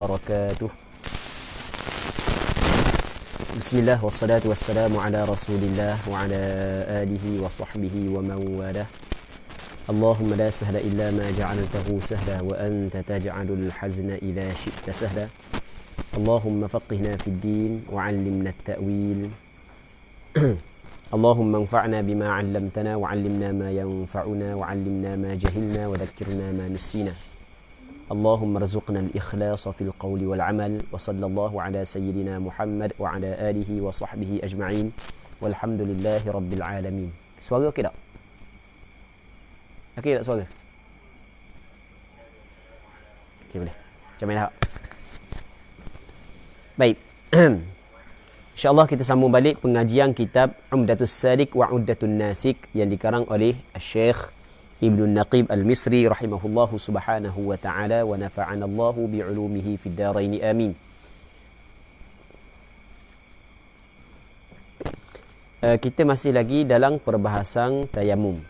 wabarakatuh. Bismillah wassalatu wassalamu ala rasulillah wa ala alihi wa sahbihi wa man walah. Allahumma la sahla illa ma ja'altahu sahla wa anta taj'alul hazna idha syi'ta sahla. Allahumma faqihna fid din wa 'allimna at-ta'wil. Allahumma anfa'na bima 'allamtana wa 'allimna ma yanfa'una wa 'allimna ma jahilna wa dhakkirna ma nusina. اللهم ارزقنا الإخلاص في القول والعمل وصلى الله على سيدنا محمد وعلى آله وصحبه أجمعين والحمد لله رب العالمين. Suara okey tak? Okey tak suara? Okey boleh. Macam mana tak? Baik. InsyaAllah kita sambung balik pengajian kitab Umdatus Salik wa Uddatun Nasik yang dikarang oleh Syekh Ibnu Naqib Al-Misri rahimahullahu subhanahu wa ta'ala wa nafa'ana Allahu bi'ulumihi fid daraini amin. Kita masih lagi dalam perbahasan tayamum.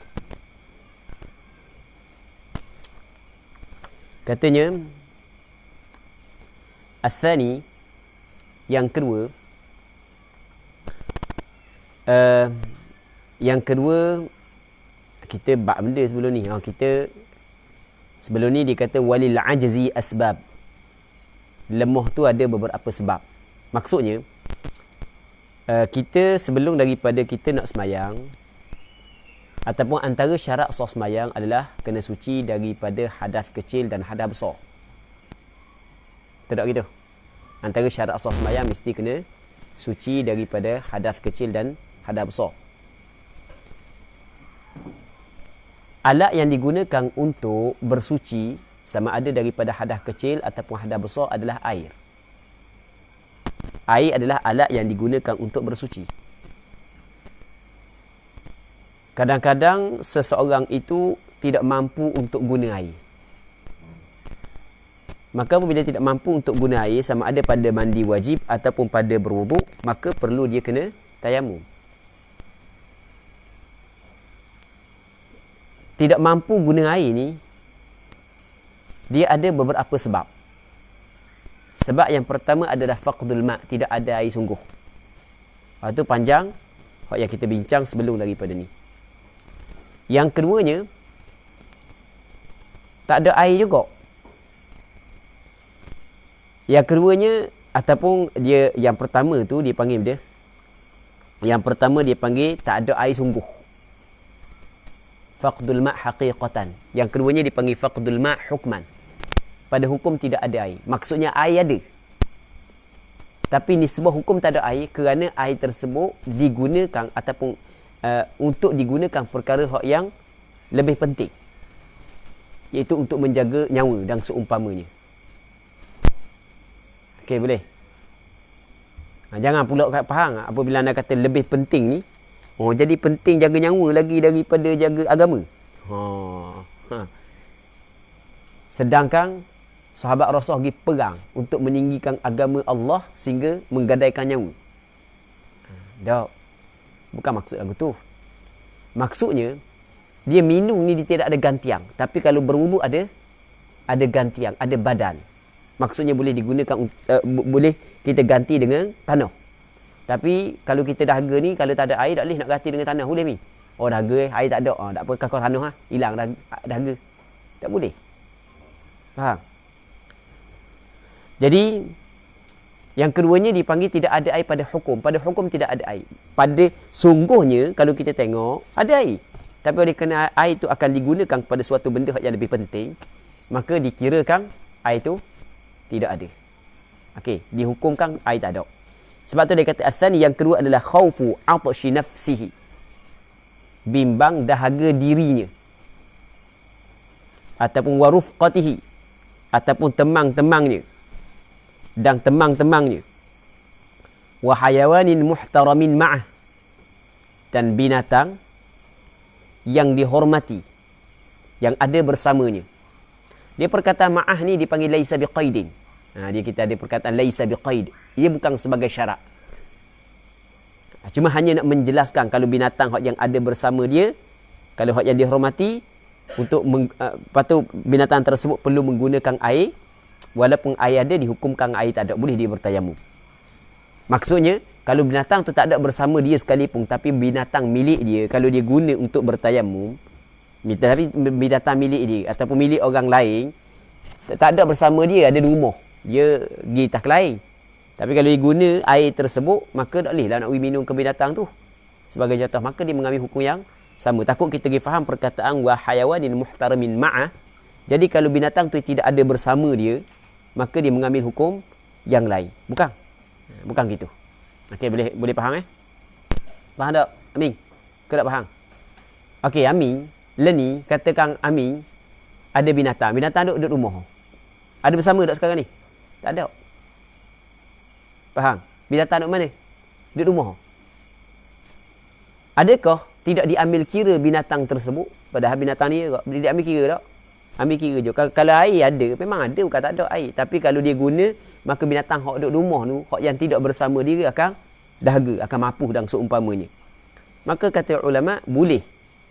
Katanya Al-Thani, yang kedua, kita bab benda sebelum ni. Kita sebelum ni dia kata walil ajzi asbab. Lemah tu ada beberapa sebab. Maksudnya kita sebelum daripada kita nak semayang ataupun antara syarat sah semayang adalah kena suci daripada hadas kecil dan hadas besar. Betul tak gitu? Antara syarat sah semayang mesti kena suci daripada hadas kecil dan hadas besar. Alat yang digunakan untuk bersuci sama ada daripada hadas kecil ataupun hadas besar adalah air. Air adalah alat yang digunakan untuk bersuci. Kadang-kadang seseorang itu tidak mampu untuk guna air. Maka apabila tidak mampu untuk guna air, sama ada pada mandi wajib ataupun pada berwuduk, maka perlu dia kena tayamum. Tidak mampu guna air ni, dia ada beberapa sebab. Sebab yang pertama adalah faqdul ma', tidak ada air sungguh. Itu panjang yang kita bincang sebelum daripada ni. Yang keduanya, tak ada air juga. Yang keduanya, ataupun dia yang pertama tu dia panggil dia. Yang pertama dia panggil tak ada air sungguh. Faqdul ma' haqiqatan. Yang keduanya dipanggil faqdul ma' hukman. Pada hukum tidak ada air. Maksudnya air ada. Tapi nisbah hukum tak ada air kerana air tersebut digunakan ataupun untuk digunakan perkara yang lebih penting. Iaitu untuk menjaga nyawa dan seumpamanya. Okey, boleh? Jangan pula faham apabila anda kata lebih penting ni, jadi penting jaga nyawa lagi daripada jaga agama. Sedangkan sahabat Rasul pergi perang untuk meninggikan agama Allah sehingga menggadaikan nyawa. Tak. Bukan maksud lagu tu. Maksudnya dia minum ni dia tidak ada gantiang, tapi kalau berwuduk ada gantiang, ada badal. Maksudnya boleh digunakan boleh kita ganti dengan tanah. Tapi kalau kita dahaga ni, kalau tak ada air, tak boleh nak ganti dengan tanah. Boleh ni? Oh, dahaga air tak ada. Tak apa, kau tanah hilang dahaga. Tak boleh. Faham? Jadi, yang keduanya dipanggil tidak ada air pada hukum. Pada hukum tidak ada air. Pada sungguhnya, kalau kita tengok, ada air. Tapi oleh kerana air itu akan digunakan pada suatu benda yang lebih penting, maka dikirakan air itu tidak ada. Okey, dihukumkan air tak ada. Sebab tu dia kata Al-Thani, yang kedua adalah khawfu atshi nafsihi. Bimbang dahaga dirinya. Ataupun warufqatihi. Ataupun temang-temangnya. Dan temang-temangnya. Wa hayawanin muhtaramin ma'ah. Dan binatang yang dihormati. Yang ada bersamanya. Dia perkataan ma'ah ni dipanggil laisa biqaidin. Kita ada perkataan laisa biqaid. Ia bukan sebagai syarat. Cuma hanya nak menjelaskan kalau binatang yang ada bersama dia, kalau yang dihormati, untuk binatang tersebut perlu menggunakan air, walaupun air ada, dihukumkan air tak ada, boleh dia bertayamum. Maksudnya, kalau binatang tu tak ada bersama dia sekalipun, tapi binatang milik dia, kalau dia guna untuk bertayamum, tapi binatang milik dia ataupun milik orang lain, tak ada bersama dia, ada di rumah, dia pergi tak lain. Tapi kalau dia guna air tersebut, maka tak boleh lah nak minum ke binatang tu. Sebagai contoh, maka dia mengambil hukum yang sama. Takut kita pergi faham perkataan wa hayawanin muhtaramin ma'ah. Jadi kalau binatang tu tidak ada bersama dia, maka dia mengambil hukum yang lain. Bukan? Bukan gitu. Okey, boleh faham Faham tak, Amin? Ke tak faham? Okey, Amin. Leni, katakan Amin ada binatang. Binatang duduk rumah. Ada bersama tak sekarang ni? Tak ada. Faham? Binatang duduk mana? Duduk rumah. Adakah tidak diambil kira binatang tersebut? Padahal binatang ni dia diambil kira tak? Ambil kira je. Kalau air ada, memang ada, bukan tak ada air. Tapi kalau dia guna, maka binatang hak duduk rumah tu, hak yang tidak bersama dia akan dahaga, akan mapuh dan seumpamanya. Maka kata ulama, boleh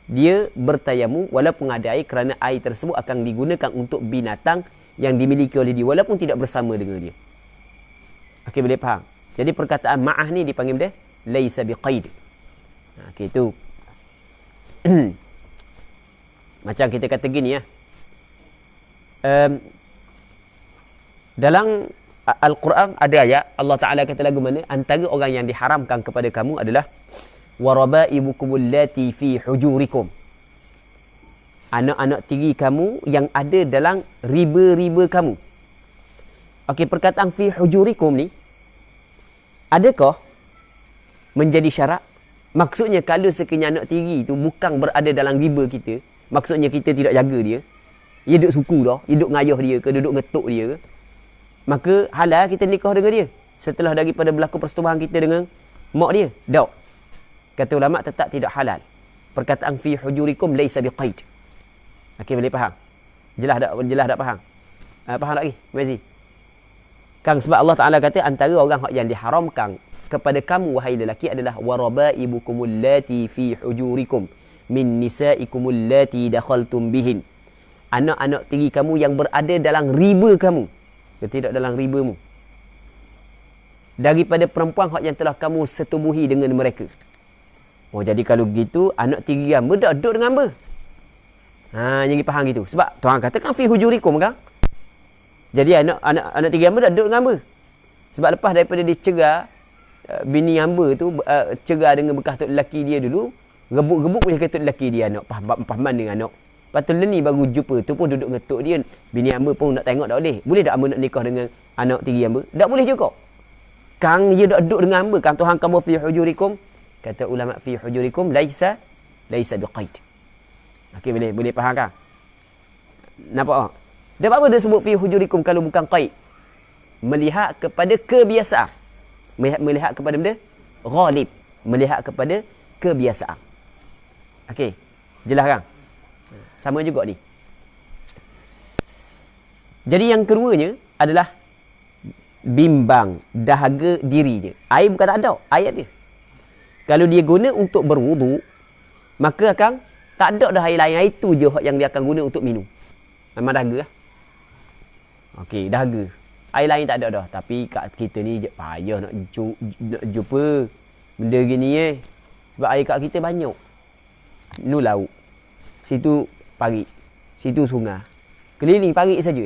dia bertayamum walaupun ada air, kerana air tersebut akan digunakan untuk binatang yang dimiliki oleh dia walaupun tidak bersama dengan dia. Okey, boleh faham? Jadi perkataan ma'ah ni dipanggil dia laisa biqaid. Okey, itu macam kita kata gini dalam Al-Quran ada ayat Allah Ta'ala kata lagu mana, antara orang yang diharamkan kepada kamu adalah warabaibukumul lati fi hujurikum, anak-anak tiri kamu yang ada dalam riba-riba kamu. Okey, perkataan fi hujurikum ni adakah menjadi syarat? Maksudnya kalau sekiranya anak tiri tu bukan berada dalam riba kita, maksudnya kita tidak jaga dia, dia duduk suku dah, dia duduk ngayah dia ke, duduk ngetuk dia ke, maka halal kita nikah dengan dia setelah daripada berlaku persetubuhan kita dengan mak dia. Tak. Kata ulama tetap tidak halal. Perkataan fi hujurikum laisa biqaid. Okey, boleh faham? Jelas tak faham? Faham tak lagi? Mazi. Kan sebab Allah Taala kata antara orang yang diharamkan kepada kamu wahai lelaki adalah warabaibukumul lati fi hujurikum min nisaikumul lati dakhaltum bihin. Anak-anak tiri kamu yang berada dalam riba kamu, tidak dalam ribamu, daripada perempuan yang telah kamu setubuhi dengan mereka. Oh, jadi kalau begitu anak tiri hamba dah duduk dengan hamba. Yang faham gitu. Sebab Tuhan kata kan fi hujurikum kan. Jadi anak tiri hamba dah duduk dengan hamba. Sebab lepas daripada dia cerai bini hamba tu, cerai dengan bekas tok lelaki dia dulu, rebut-rebut boleh kata lelaki dia anak pahaman dengan anak. Lepas tu ni baru jumpa tu pun duduk ngetuk dia, bini hamba pun nak tengok tak boleh. Boleh tak hamba nak nikah dengan anak tiri hamba? Tak boleh juga. Kang dia dah duduk dengan hamba, kan Tuhan kamu fi hujurikum, kata ulama fi hujurikum laisa biqaid. Okey, boleh faham kan? Nampak tak? Dan apa dia sebut fi hujurikum kalau bukan qaid? Melihat kepada kebiasaan. Melihat kepada benda ghalib, melihat kepada kebiasaan. Okey, jelas kan? Sama juga ni. Jadi yang keduanya adalah bimbang, dahaga dirinya. Air bukan tak ada, air ada. Kalau dia guna untuk berwuduk, maka akan tak ada dah air lain. Air itu je yang dia akan guna untuk minum. Memang dahaga lah. Okey, dahaga. Air lain tak ada dah. Tapi kat kita ni payah nak jumpa benda gini sebab air kat kita banyak. Nu laut. Situ parit. Situ sungai. Keliling parit saja.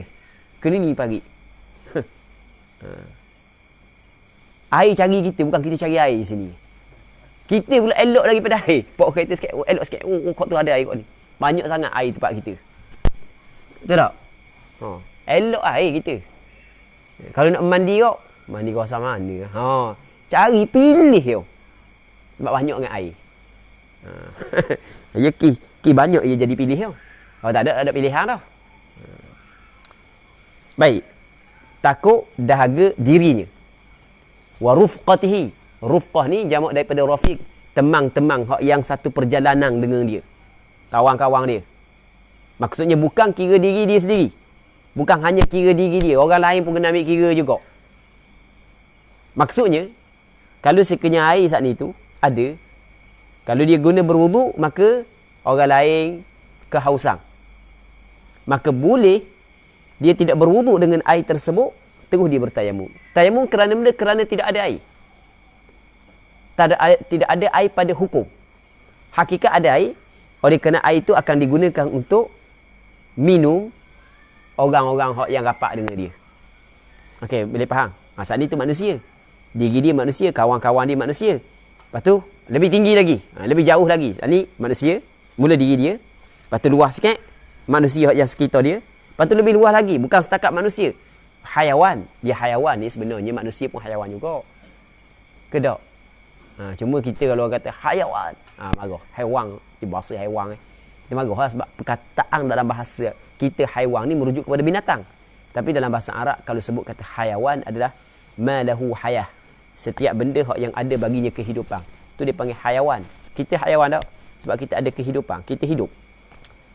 Keliling parit. Air cari kita, bukan kita cari air sini. Kita pula elok daripada air. Pok kereta sikit, elok sikit. Kau tu ada air kat ni. Banyak sangat air tempat kita. Betul tak? Elok air kita. Kalau nak mandi kau, mandi kawasan mana? Cari pilih kau. Sebab banyak dengan air. Ya ki banyak je jadi pilih kau. Kalau tak ada pilihan dah. Baik. Takut dahaga dirinya. Wa rufqatihi. Rufqah ni jamak daripada rafiq, temang-temang hak yang satu perjalanan dengan dia. Kawan-kawan dia. Maksudnya bukan kira diri dia sendiri. Bukan hanya kira diri dia, orang lain pun kena ambil kira juga. Maksudnya kalau sekiranya air saat ni tu ada, kalau dia guna berwuduk, maka orang lain kehausan. Maka boleh dia tidak berwuduk dengan air tersebut, terus dia bertayamum. Tayamum kerana tidak ada air. Tidak ada air pada hukum. Hakikat ada air, oleh kerana air itu akan digunakan untuk minum orang-orang yang rapat dengan dia. Okey, boleh faham? Saat ni tu manusia. Diri dia manusia, kawan-kawan dia manusia. Lepas tu, lebih tinggi lagi. Lebih jauh lagi. Saat ni manusia, mula diri dia. Lepas tu luas sikit, manusia yang sekitar dia. Lepas tu lebih luas lagi, bukan setakat manusia. Hayawan. Dia hayawan ni sebenarnya manusia pun hayawan juga. Ke tak? Cuma kita kalau kata hayawan, marah. Haiwan, bahasa haiwan. Kita marah lah sebab perkataan dalam bahasa kita haiwan ni merujuk kepada binatang. Tapi dalam bahasa Arab, kalau sebut kata hayawan adalah malahu hayah. Setiap benda yang ada baginya kehidupan. Tu dia panggil hayawan. Kita hayawan tak? Sebab kita ada kehidupan. Kita hidup.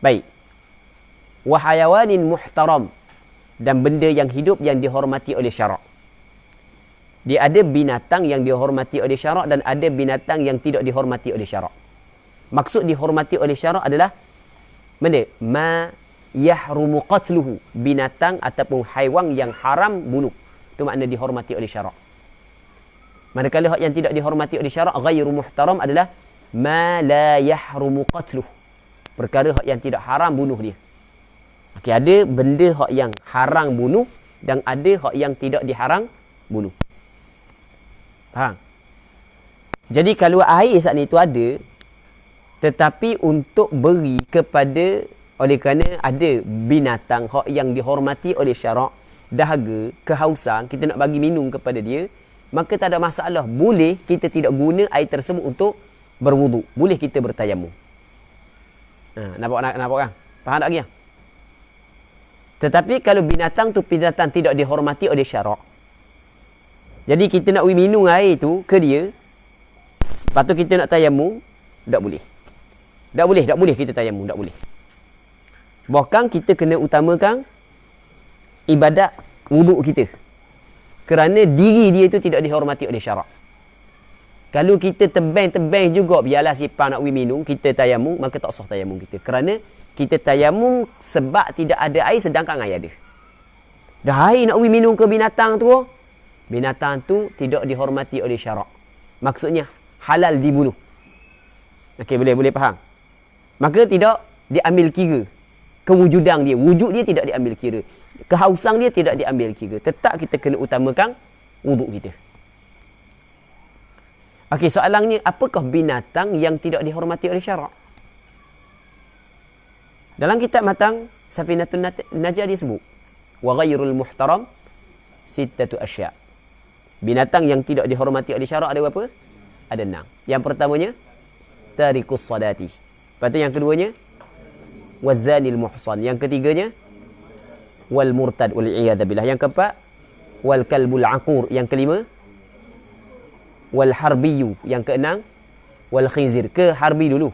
Baik. Wa hayawanin muhtaram. Dan benda yang hidup yang dihormati oleh syarak. Dia ada binatang yang dihormati oleh syarak dan ada binatang yang tidak dihormati oleh syarak. Maksud dihormati oleh syarak adalah benda ma yahrumu qatluhu, binatang ataupun haiwan yang haram bunuh. Itu makna dihormati oleh syarak. Manakala hak yang tidak dihormati oleh syarak ghairu muhtaram adalah ma la yahrumu qatluhu, perkara hak yang tidak haram bunuh dia. Okey, ada benda hak yang haram bunuh dan ada hak yang tidak diharam bunuh. Faham? Jadi kalau air saat ni tu ada, tetapi untuk beri kepada, oleh kerana ada binatang hak yang dihormati oleh syarak, dahaga, kehausan, kita nak bagi minum kepada dia, maka tak ada masalah. Boleh kita tidak guna air tersebut untuk berwuduk. Boleh kita bertayamum. Nampak kan? Faham tak lagi? Tetapi kalau binatang tu binatang tidak dihormati oleh syarak, jadi kita nak minum air tu ke dia, lepas tu kita nak tayamum, tak boleh. Tak boleh kita tayamum, tak boleh. Bahkan kita kena utamakan ibadat wuduk kita. Kerana diri dia itu tidak dihormati oleh syarak. Kalau kita tebang-tebang juga, biarlah siapa nak minum, kita tayamum, maka tak sah tayamum kita. Kerana kita tayamum sebab tidak ada air sedangkan air ada. Dah air nak minum ke binatang tu, binatang tu tidak dihormati oleh syarak. Maksudnya halal dibunuh. Okey, boleh faham? Maka tidak diambil kira kewujudan dia. Wujud dia tidak diambil kira. Kehausan dia tidak diambil kira. Tetap kita kena utamakan wuduk kita. Okey, soalannya, apakah binatang yang tidak dihormati oleh syarak? Dalam kitab matang Safinatun Najah dia sebut, wa ghairul muhtaram sittatu asya'. Binatang yang tidak dihormati oleh syarak ada berapa? Ada 6. Yang pertamanya tarikus salati. Lepas tu yang keduanya wazanil muhsan. Yang ketiganya wal murtad wal iyad billah. Yang keempat wal kalbul aqur. Yang kelima wal harbiyu. Yang keenam wal khinzir. Ke harbi dulu?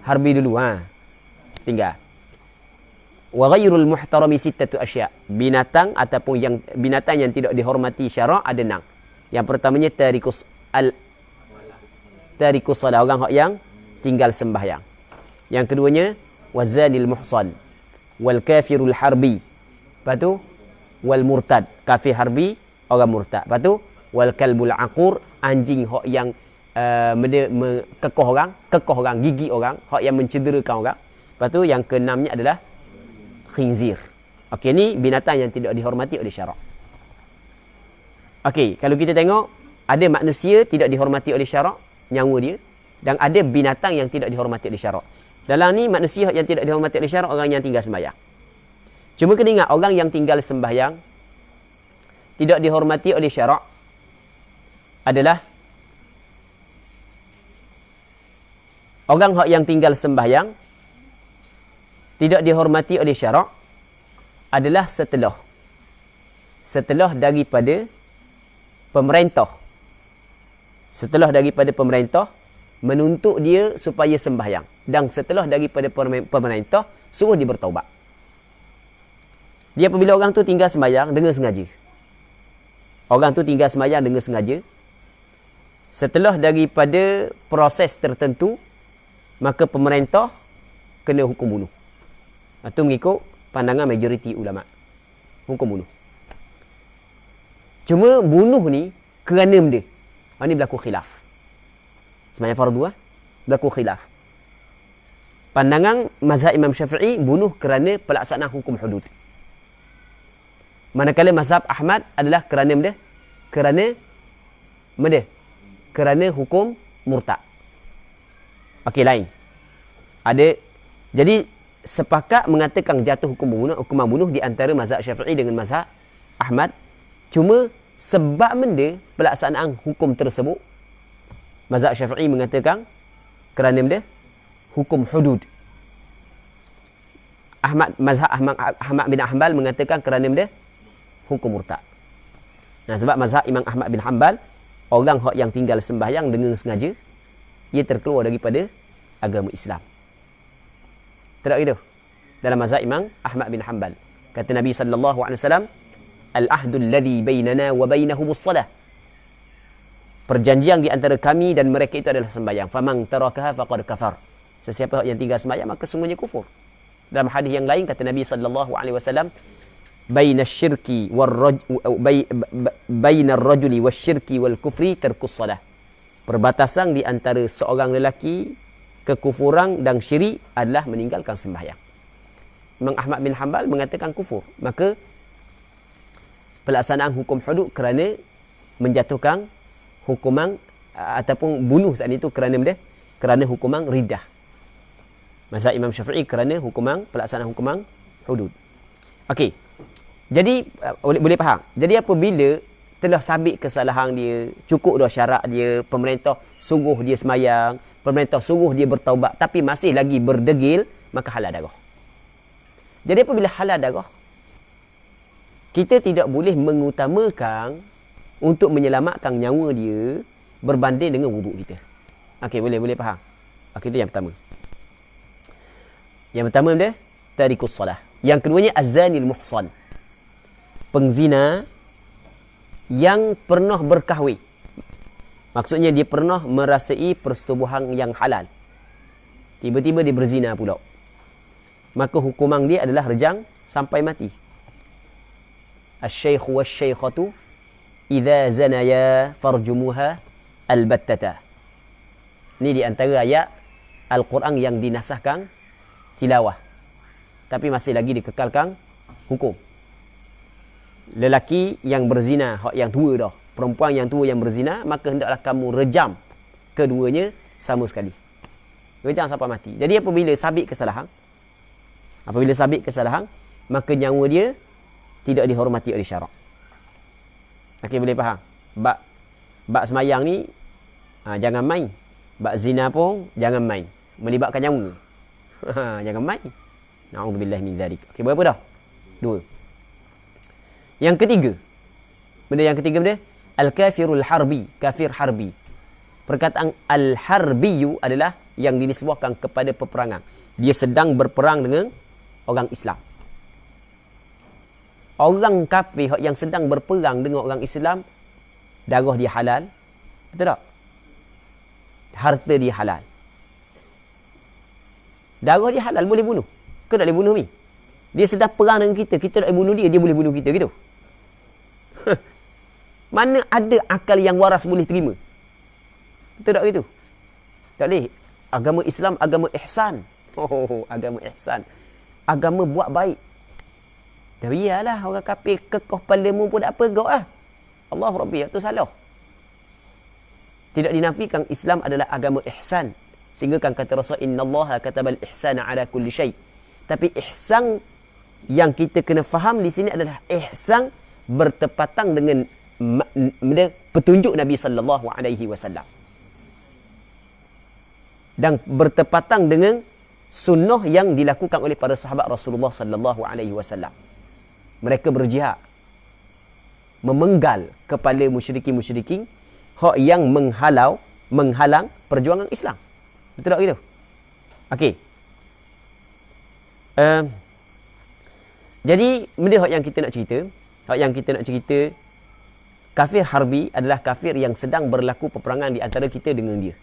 Harbi dulu. Tinggal. Wa ghairul muhtarami sittatu asya'. Binatang ataupun yang binatang yang tidak dihormati syarak ada 6. Yang pertamanya tarikus salat, orang yang tinggal sembahyang. Yang keduanya wazanil muhsan wal kafirul harbi. Lepas tu wal murtad, kafir harbi, orang murtad. Lepas tu wal kalbul aqur, anjing hak yang kekoh orang, gigit orang, hak yang mencederakan orang. Lepas tu yang keenamnya adalah khinzir. Okey, ni binatang yang tidak dihormati oleh syarak. Okey, kalau kita tengok, ada manusia tidak dihormati oleh syarak, nyawa dia, dan ada binatang yang tidak dihormati oleh syarak. Dalam ni manusia yang tidak dihormati oleh syarak, orang yang tinggal sembahyang. Cuma kena ingat, orang yang tinggal sembahyang tidak dihormati oleh syarak adalah orang yang tinggal sembahyang tidak dihormati oleh syarak adalah setelah daripada pemerintah. Setelah daripada pemerintah menuntut dia supaya sembahyang, dan setelah daripada pemerintah suruh dia bertaubat. Dia apabila orang tu tinggal sembahyang dengan sengaja. Orang tu tinggal sembahyang dengan sengaja. Setelah daripada proses tertentu, maka pemerintah kena hukum bunuh. Itu mengikut pandangan majoriti ulama. hukum bunuh. Cuma bunuh ni kerana benda. Ini berlaku khilaf. Sembahyang fardu berlaku khilaf. Pandangan mazhab Imam Syafi'i, bunuh kerana pelaksanaan hukum hudud. Manakala mazhab Ahmad adalah kerana benda? Kerana benda? Kerana hukum murtad. Okey, lain. Jadi sepakat mengatakan jatuh hukuman bunuh di antara mazhab Syafi'i dengan mazhab Ahmad. Cuma sebab benda pelaksanaan hukum tersebut, mazhab Syafi'i mengatakan kerana benda hukum hudud. Mazhab Ahmad bin Hanbal mengatakan kerana benda hukum murtad. Nah, sebab mazhab Imam Ahmad bin Hanbal, orang yang tinggal sembahyang dengan sengaja, ia terkeluar daripada agama Islam. Tak gitu. Dalam mazhab Imam Ahmad bin Hanbal, kata Nabi sallallahu alaihi wasallam, al-ahdu alladhi bainana wa bainahumus salah. Perjanjian di antara kami dan mereka itu adalah sembahyang. Faman tarakaha faqad kafar. Sesiapa yang tinggal sembahyang maka sungguhnya kufur. Dalam hadis yang lain kata Nabi sallallahu alaihi wasallam, bainasyirki bainar rajuli wasyirki wal kufri tarkus salah. Perbatasan di antara seorang lelaki kekufuran dan syirik adalah meninggalkan sembahyang. Imam Ahmad bin Hanbal mengatakan kufur. Maka pelaksanaan hukum hudud kerana menjatuhkan hukuman ataupun bunuh saat itu kerana benda? Kerana hukuman riddah. Mazhab Imam Syafi'i kerana pelaksanaan hukuman hudud. Okey. Jadi boleh faham. Jadi apabila telah sabit kesalahan dia, cukup dah syarat dia, pemerintah suruh dia semayang, pemerintah suruh dia bertaubat tapi masih lagi berdegil, maka halal darah. Jadi apabila halal darah, kita tidak boleh mengutamakan untuk menyelamatkan nyawa dia berbanding dengan wuduk kita. Okey, boleh faham. Okey, itu yang pertama. Yang pertama dia tarikus salah. Yang keduanya az-zanil muhsan. Pengzina yang pernah berkahwin. Maksudnya dia pernah merasai persetubuhan yang halal. Tiba-tiba dia berzina pula. Maka hukuman dia adalah rejam sampai mati. Asy-syaikhu wasy-syaikhatu idza zanaya farjumuha albattata. Ini di antara ayat Al-Quran yang dinasahkan tilawah. Tapi masih lagi dikekalkan hukum. Lelaki yang berzina, yang tua dah, perempuan yang tua yang berzina, maka hendaklah kamu rejam keduanya sama sekali. Rejam sampai mati. Jadi apabila sabit kesalahan, maka nyawa dia tidak dihormati oleh syarak. Okey, boleh faham? Bab semayang ni jangan main. Bab zina pun jangan main. Melibatkan nyawa. Jangan main. Na'udzubillah min dzalik. Okey, berapa dah? 2. Yang ketiga. Benda yang ketiga benda al-kafirul harbi, kafir harbi. Perkataan al-harbiyu adalah yang dinisbahkan kepada peperangan. Dia sedang berperang dengan orang Islam. Orang kafir yang sedang berperang dengan orang Islam, darah dia halal. Betul tak? Harta dia halal. Darah dia halal, boleh bunuh. Ke tak boleh bunuh ni? Dia sedang perang dengan kita, kita tak boleh bunuh dia, dia boleh bunuh kita gitu. Mana ada akal yang waras boleh terima? Betul tak gitu? Tak boleh. Agama Islam, agama ihsan. Agama ihsan. Agama buat baik. Tapi iyalah, orang kafir kekoh palamu pun tak apa kau lah. Allah Rabbi, itu salah. Tidak dinafikan Islam adalah agama ihsan. Sehingga kan kata Rasul, innallaha katabal ihsana ala kulli syai. Tapi ihsan yang kita kena faham di sini adalah ihsan bertepatan dengan petunjuk Nabi sallallahu alaihi wasallam. Dan bertepatan dengan sunnah yang dilakukan oleh para sahabat Rasulullah sallallahu alaihi wasallam. Mereka berjihad, memenggal kepala musyrikin hak yang menghalang perjuangan Islam. Betul tak gitu? Okey. Jadi benda hak yang kita nak cerita, kafir harbi adalah kafir yang sedang berlaku peperangan di antara kita dengan dia.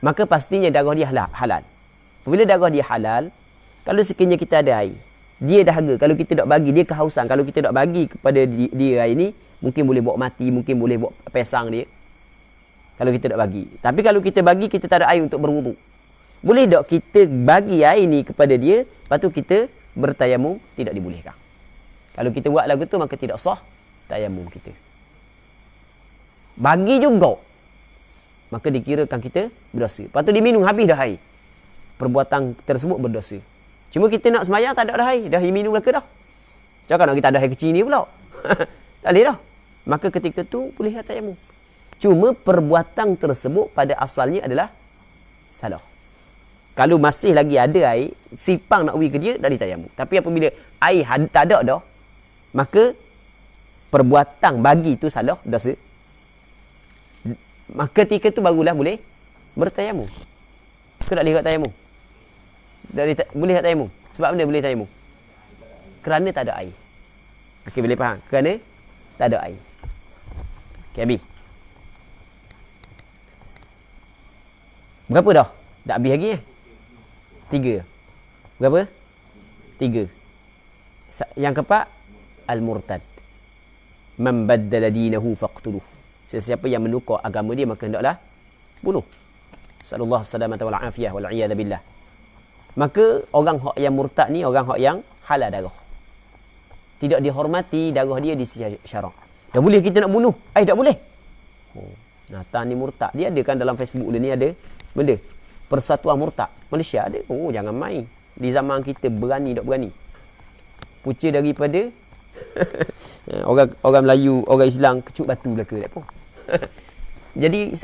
Maka pastinya darah dia halal. Apabila darah dia halal, kalau sekiranya kita ada air, Dia dahaga. Kalau kita tak bagi, dia kehausan. Kalau kita tak bagi kepada dia air ni, mungkin boleh bawa mati, mungkin boleh bawa pesang dia. Kalau kita tak bagi. Tapi kalau kita bagi, kita tak ada air untuk berwuduk. Boleh tak kita bagi air ni kepada dia, lepas tu kita bertayamum? Tidak dibolehkan. Kalau kita buat lagu tu, maka tidak sah tayamum kita. Bagi juga, maka dikirakan kita berdosa. Lepas tu diminum habis dah air. Perbuatan tersebut berdosa. Cuma kita nak semayang, tak ada air. Dah minum belaka dah. Cakap nak kita ada air kecil ni pula. Tak boleh dah. Maka ketika tu, boleh tayamum. Cuma perbuatan tersebut pada asalnya adalah salah. Kalau masih lagi ada air, sipang nak pergi ke dia, dah ditayamum. Tapi apabila air tak ada dah, maka perbuatan bagi tu salah, dosa. Maka ketika tu barulah boleh bertayamum. Ke tak boleh buat tayamum? Boleh tak tayamum? Sebab benda boleh tayamum? Kerana tak ada air. Okey, boleh faham? Kerana tak ada air. Okey, habis. Berapa dah? Tak habis lagi 3. Berapa? 3. Yang keempat, al-murtad. Man baddala dinahu faqtuluh. Sesiapa yang menukar agama dia, maka hendaklah bunuh. Sallallahu salamata wal afiyah wal iyad billah. Maka orang hak yang murtad ni orang hak yang halal darah. Tidak dihormati darah dia di sisi syarak. Dah boleh kita nak bunuh. Tak boleh. Nathan ni murtad. Dia ada kan dalam Facebook dia ni ada benda. Persatuan Murtad. Malaysia ada. Jangan main. Di zaman kita berani tak berani. Punca daripada orang Melayu, orang Islam kecut batu belaka tak apa. Jadi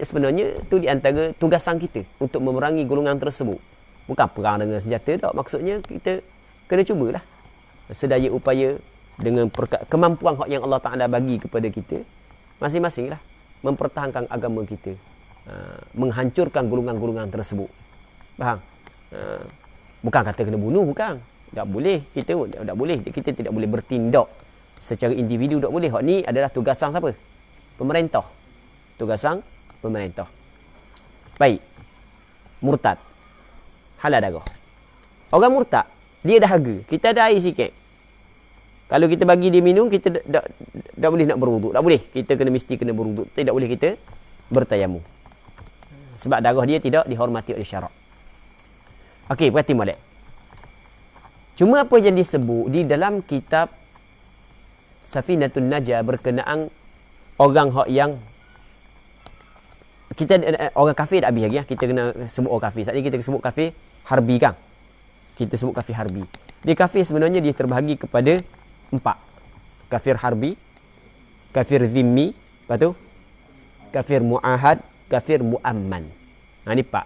sebenarnya tu di antara tugasan kita untuk memerangi golongan tersebut. Bukan perang dengan senjata tak. Maksudnya kita kena cubalah sedaya upaya dengan kemampuan yang Allah Ta'ala bagi kepada kita masing-masing lah mempertahankan agama kita, menghancurkan golongan-golongan tersebut. Faham? Bukan kata kena bunuh, bukan. Tak boleh. Kita tak boleh. Kita tidak boleh bertindak secara individu, tak boleh. Hak ni adalah tugasan siapa? Pemerintah. Tugasan pemerintah. Baik. Murtad. Halal darah. Orang murtad, dia dahaga. Kita ada air sikit. Kalau kita bagi dia minum, kita tak boleh nak berwuduk. Tak boleh. Kita mesti kena berwuduk. Tidak boleh kita bertayamum. Sebab darah dia tidak dihormati oleh syarak. Okey, perhati molek. Cuma apa yang disebut di dalam kitab Safinatun Najah berkenaan orang hak yang kita orang kafir tak habis lagi. Kita kena sebut orang kafir. Saat ni kita sebut kafir harbi kan. Kita sebut kafir harbi. Dia kafir sebenarnya dia terbahagi kepada 4. Kafir harbi, kafir zimmi, lepas tu kafir mu'ahad, kafir mu'amman. Ni 4.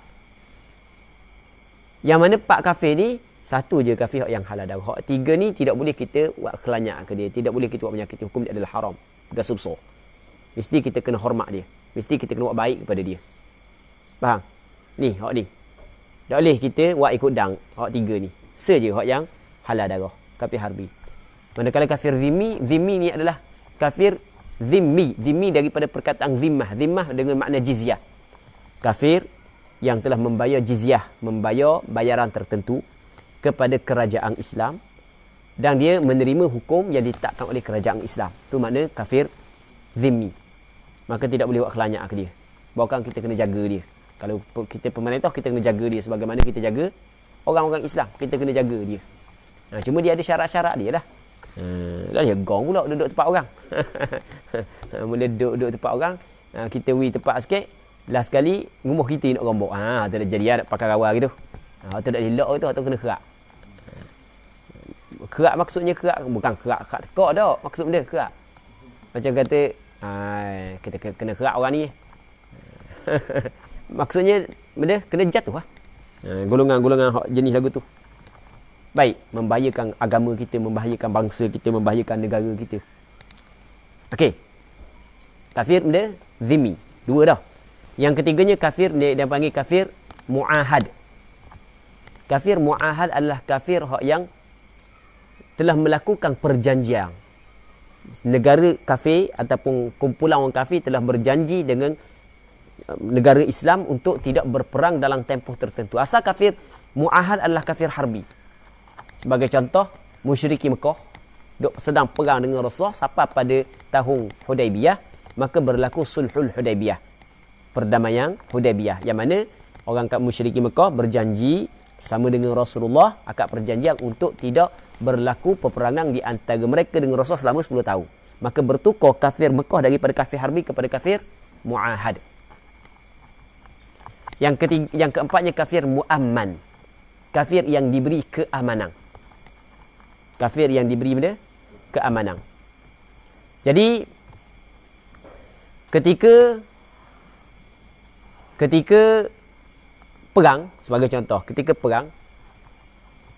Yang mana 4 kafir ni, satu je kafir yang halal darah. Hak 3 ni tidak boleh kita buat kelanyak ke dia. Tidak boleh kita buat menyakiti. Hukum dia adalah haram. Gasub so. Mesti kita kena hormat dia. Mesti kita kena buat baik kepada dia. Faham? Ni, hak ni. Tak boleh kita buat ikut dang. Hak 3 ni. Saja hak yang halal darah. Kafir harbi. Manakala kafir zimmi, zimmi ni adalah kafir zimmi. Zimmi daripada perkataan zimmah. Zimmah dengan makna jizyah. Kafir yang telah membayar jizyah. Membayar bayaran tertentu kepada kerajaan Islam. Dan dia menerima hukum yang ditetapkan oleh kerajaan Islam. Itu makna kafir zimmi. Maka tidak boleh buat kelanyak ke dia. Bahkan kita kena jaga dia. Kalau kita pemerintah, kita kena jaga dia. Sebagaimana kita jaga orang-orang Islam. Kita kena jaga dia. Cuma dia ada syarat-syarat dia lah. Dah dia gong pula duduk tempat orang. Mula duduk tempat orang. Kita tempat sikit. Last sekali, rumah kita nak rombok. Tu dah jadi ada pakai rawa gitu. Tu dah dilok tu, tu kena kerak. Kerak maksudnya kerak. Bukan kerak tekak dah. Maksud dia kerak. Macam kata, kita kena kerak orang ni. Maksudnya, benda kena jatuh lah. Golongan-golongan jenis lagu tu. Baik, membahayakan agama kita, membahayakan bangsa kita, membahayakan negara kita. Okey. Kafir benda zimmi. 2 dah. Yang ketiganya kafir, dia panggil kafir mu'ahad. Kafir mu'ahad adalah kafir yang telah melakukan perjanjian. Negara kafir ataupun kumpulan orang kafir telah berjanji dengan negara Islam untuk tidak berperang dalam tempoh tertentu. Asal kafir mu'ahad adalah kafir harbi. Sebagai contoh, musyriki Mekah duk sedang perang dengan Rasulullah sampai pada tahun Hudaibiyah, maka berlaku sulhul Hudaibiyah, perdamaian Hudaibiyah, yang mana orang musyriki Mekah berjanji sama dengan Rasulullah akad perjanjian untuk tidak berlaku peperangan di antara mereka dengan Rasulullah selama 10 tahun. Maka bertukar kafir Mekah daripada kafir harbi kepada kafir muahad. Yang keempatnya kafir muamman. Kafir yang diberi keamanan. Kafir yang diberi benda? Keamanan. Jadi ketika perang, sebagai contoh, ketika perang,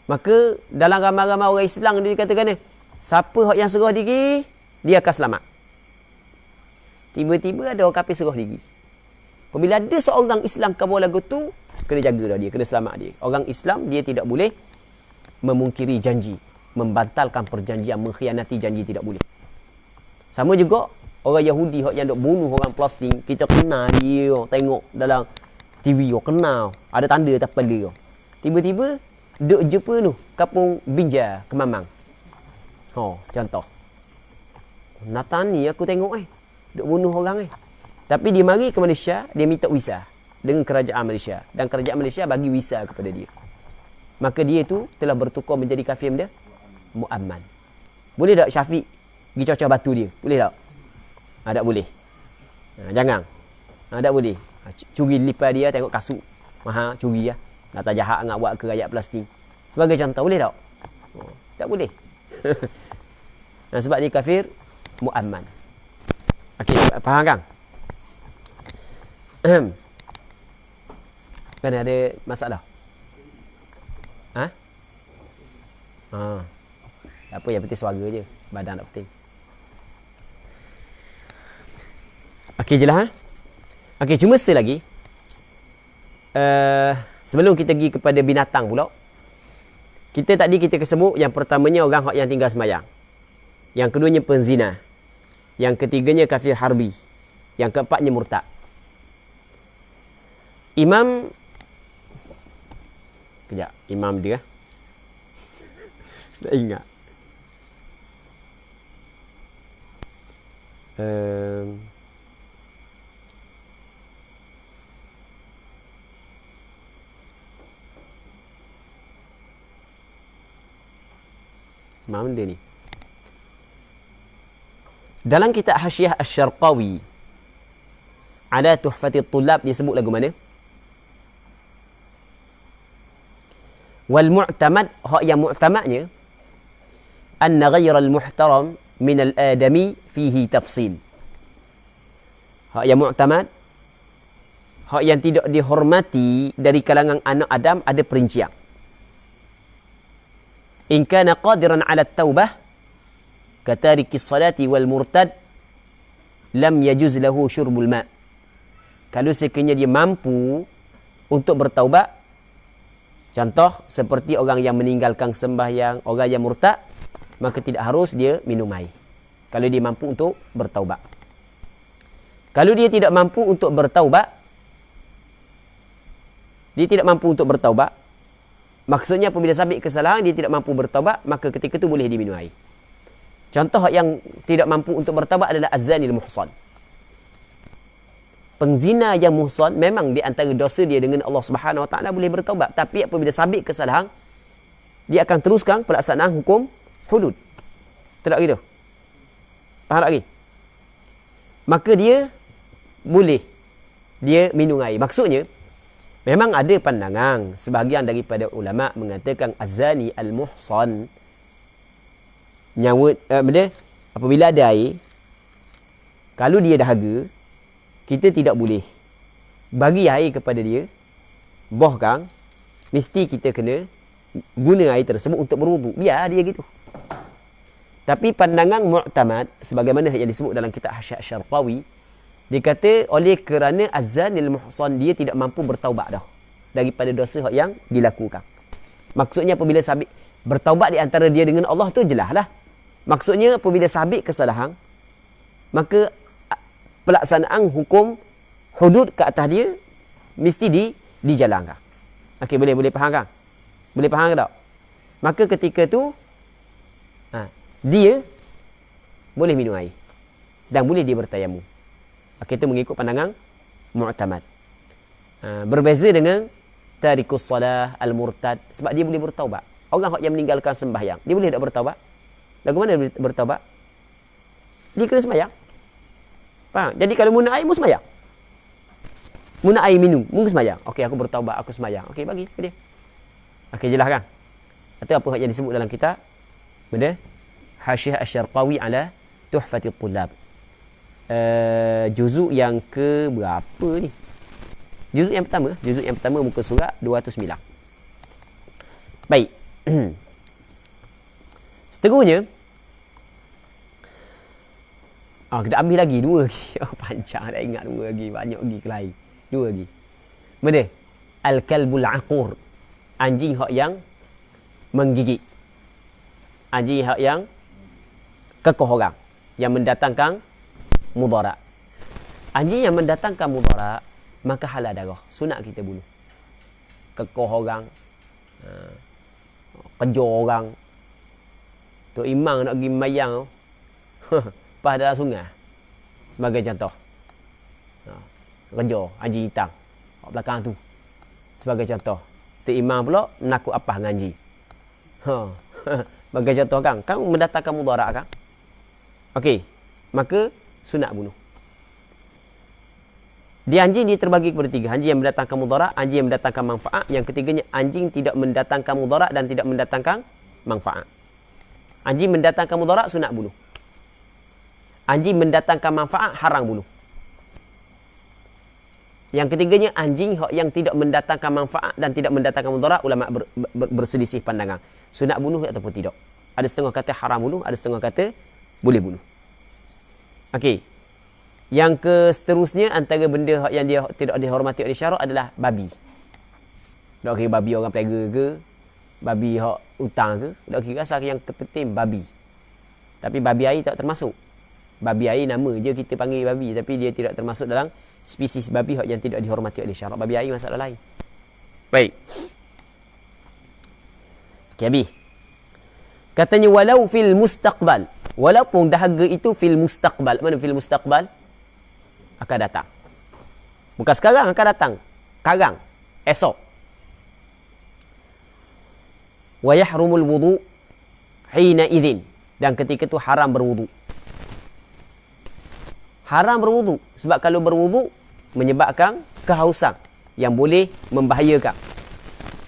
maka dalam ramai-ramai orang Islam dia katakan, siapa yang serah diri, dia akan selamat. Tiba-tiba ada orang kafir serah diri. Apabila ada seorang Islam kamu lagu tu, kena jaga dia, kena selamat dia. Orang Islam, dia tidak boleh memungkiri janji, membatalkan perjanjian, mengkhianati janji, tidak boleh. Sama juga orang Yahudi yang dok bunuh orang Palestin, kita kenal dia, tengok dalam TV, kenal, ada tanda atas kepala dia. Tiba-tiba dok jumpa tu kampung Binja, Kemamang. Contoh. Nathan ni aku tengok dok bunuh orang Tapi dia mari ke Malaysia, dia minta visa dengan kerajaan Malaysia, dan kerajaan Malaysia bagi visa kepada dia. Maka dia tu telah bertukar menjadi kafir dia muamman. Boleh tak Syafiq pergi cocok batu dia? Boleh tak? Tak boleh. Jangan. Tak boleh. Curi lipat dia, tengok kasut mahal, curi lah. Nak jahat nak buat ke rakyat Palestin. Sebagai contoh, boleh tak? Tak boleh. Sebab dia kafir muamman. Okey, faham kan? Kan ada masalah? Apa yang penting suara je, badan tak penting. Okey je lah. Okey, cuma selagi sebelum kita pergi kepada binatang pula, kita kesebut yang pertamanya orang yang tinggal sembahyang, yang keduanya penzina, yang ketiganya kafir harbi, yang keempatnya murtad. Imam dia tak ingat. Mana dia ni? Dalam kitab Hasyiah Asy-Syarqawi ala Tuhfatit Tullab, dia sebut lagu mana? Wal mu'tamad, hak yang mu'tamadnya, anna ghayra al-muhtaram min al-adami fihi tafsil. Hak yang mu'tamad, hak yang tidak dihormati dari kalangan anak Adam, ada perincian. In kana qadiran ala at-taubah katariki salati wal murtad lam yajuz lahu syurbul ma'. Kalau sekiranya dia mampu untuk bertaubat, contoh seperti orang yang meninggalkan sembahyang, orang yang murtad, maka tidak harus dia minum air kalau dia mampu untuk bertaubat. Kalau dia tidak mampu untuk bertaubat, maksudnya apabila sabit kesalahan dia tidak mampu bertaubat, maka ketika itu boleh diminum air. Contoh yang tidak mampu untuk bertaubat adalah az-zanil muhsan. Penzina yang muhsan, memang di antara dosa dia dengan Allah Subhanahu Wa Taala boleh bertaubat, tapi apabila sabit kesalahan, dia akan teruskan pelaksanaan hukum hudud. Tak gitu? Faham lagi? Maka dia boleh dia minum air. Maksudnya memang ada pandangan sebahagian daripada ulama mengatakan az-zani al-muhsan nyawut apabila ada air, kalau dia dahaga, kita tidak boleh bagi air kepada dia, bahkan mesti kita kena guna air tersebut untuk berwuduk. Biar dia gitu. Tapi pandangan mu'tamad, sebagaimana yang disebut dalam kitab Hasyiah Asy-Syarqawi, dia kata oleh kerana az-zanil muhsan, dia tidak mampu bertaubat dah daripada dosa yang dilakukan. Maksudnya apabila sabit bertaubat di antara dia dengan Allah tu jelaslah. Maksudnya apabila sabit kesalahan, maka pelaksanaan hukum hudud ke atas dia mesti dijalankan. Okey, boleh faham kan? Boleh faham ke tak? Maka ketika tu dia boleh minum air dan boleh dia bertayamum. Itu mengikut pandangan mu'tamad. Berbeza dengan tarikus salah al-murtad, sebab dia boleh bertaubat. Orang yang meninggalkan sembahyang, dia boleh tak bertaubat? Lagu mana dia bertaubat? Dia kena sembahyang. Faham? Jadi kalau guna air, mu sembahyang. Guna air minum, mu sembahyang. Okey, aku bertaubat, aku sembahyang. Okey, bagi ke dia. Okey, jelas kan? Atau apa yang disebut dalam kitab? Benda Hasyiah Asy-Syarqawi ala Tuhfatit Tullab. Juzuk yang ke berapa ni? Juzuk yang pertama muka surat 209. Baik. Seterusnya kita ambil lagi 2 lagi. Panjang dah ingat 2 lagi, banyak lagi ke lain. 2 lagi. Benda al-kalbul aqur, anjing hak yang menggigit. Anjing hak yang kekoh orang, yang mendatangkan mudarat. Anjing yang mendatangkan mudarat, maka halal darah, sunat kita bunuh. Kekoh orang, kejar orang. Tok Imam nak pergi mayang pas dalam sungai sebagai contoh. Kejar anjing hitam kat belakang tu sebagai contoh. Tok Imam pula menakut apa dengan anjing. Sebagai contoh kan mendatangkan mudarat kan. Okey, maka sunat bunuh. Di anjing dia terbagi kepada 3. Anjing yang mendatangkan mudarat, anjing yang mendatangkan manfaat, yang ketiganya anjing tidak mendatangkan mudarat dan tidak mendatangkan manfaat. Anjing mendatangkan mudarat sunat bunuh. Anjing mendatangkan manfaat haram bunuh. Yang ketiganya anjing yang tidak mendatangkan manfaat dan tidak mendatangkan mudarat, ulama berselisih pandangan. Sunat bunuh ataupun tidak. Ada setengah kata haram bunuh, ada setengah kata boleh bunuh. Okey. Yang ke seterusnya antara benda yang dia tidak dihormati oleh syarak adalah babi. Tak kira babi orang pelihara ke, babi hak hutang ke, tak kira asal yang terpenting babi. Tapi babi air tak termasuk. Babi air nama je kita panggil babi, tapi dia tidak termasuk dalam spesies babi hak yang tidak dihormati oleh syarak. Babi air masalah lain. Baik. Okey, habis. Katanya walau fil mustaqbal, walaupun dahaga itu fil mustaqbal. Mana fil mustaqbal? Akan datang. Bukan sekarang, akan datang. Sekarang, esok. Wa yahrumul wudu hina idzin, dan ketika itu haram berwudu. Haram berwudu sebab kalau berwudu menyebabkan kehausan yang boleh membahayakan.